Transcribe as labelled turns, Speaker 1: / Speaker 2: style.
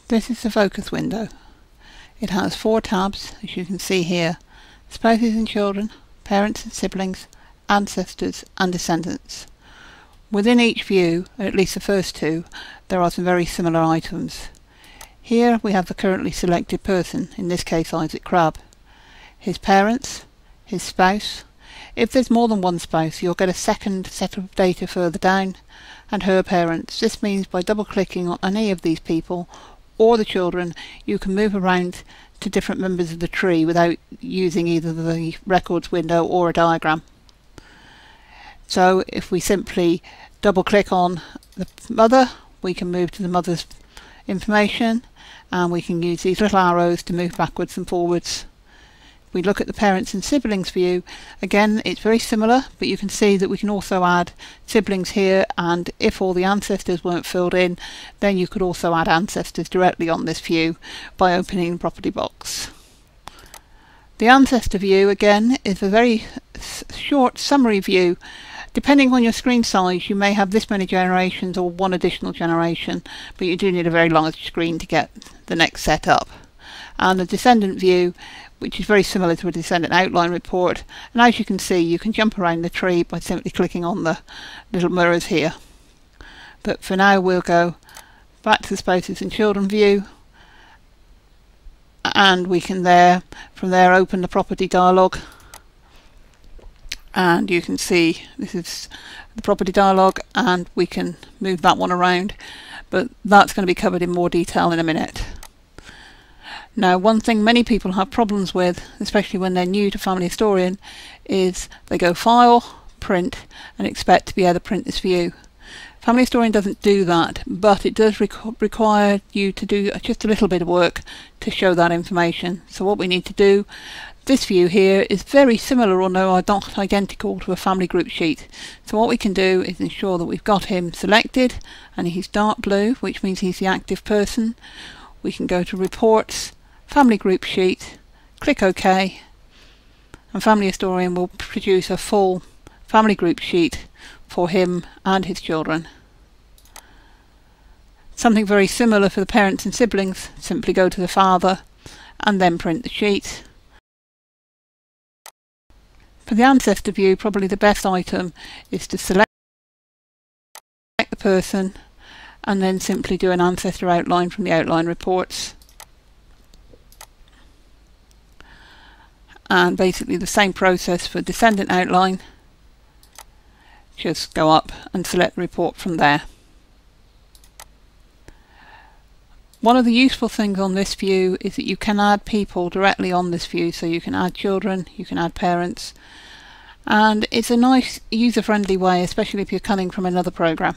Speaker 1: This is the focus window. It has 4 tabs, as you can see here: spouses and children, parents and siblings, ancestors and descendants. Within each view, at least the first 2, there are some very similar items. Here we have the currently selected person, in this case Isaac Crabb, his parents, his spouse. If there's more than one spouse, you'll get a second set of data further down, and her parents. This means by double clicking on any of these people or the children, you can move around to different members of the tree without using either the records window or a diagram. So if we simply double click on the mother, we can move to the mother's information, and we can use these little arrows to move backwards and forwards. We look at the parents and siblings view. Again, it's very similar, but you can see that we can also add siblings here, and if all the ancestors weren't filled in, then you could also add ancestors directly on this view by opening the property box. The ancestor view again is a very short summary view. Depending on your screen size, you may have this many generations or one additional generation, but you do need a very large screen to get the next set up. And the descendant view, which is very similar to a descendant outline report, and as you can see, you can jump around the tree by simply clicking on the little mirrors here. But for now we'll go back to the spouses and children view, and we can from there open the property dialog, and you can see this is the property dialog, and we can move that one around, but that's going to be covered in more detail in a minute. Now, one thing many people have problems with, especially when they're new to Family Historian, is they go File, Print, and expect to be able to print this view. Family Historian doesn't do that, but it does require you to do just a little bit of work to show that information. So what we need to do, this view here is very similar, although not identical, to a family group sheet. So what we can do is ensure that we've got him selected, and he's dark blue, which means he's the active person. We can go to Reports, Family Group Sheet, click OK, and Family Historian will produce a full family group sheet for him and his children. Something very similar for the parents and siblings. Simply go to the father and then print the sheet. For the ancestor view, probably the best item is to select the person and then simply do an ancestor outline from the outline reports. And basically the same process for descendant outline. Just go up and select the report from there. One of the useful things on this view is that you can add people directly on this view, so you can add children, you can add parents, and it's a nice user-friendly way, especially if you're coming from another program.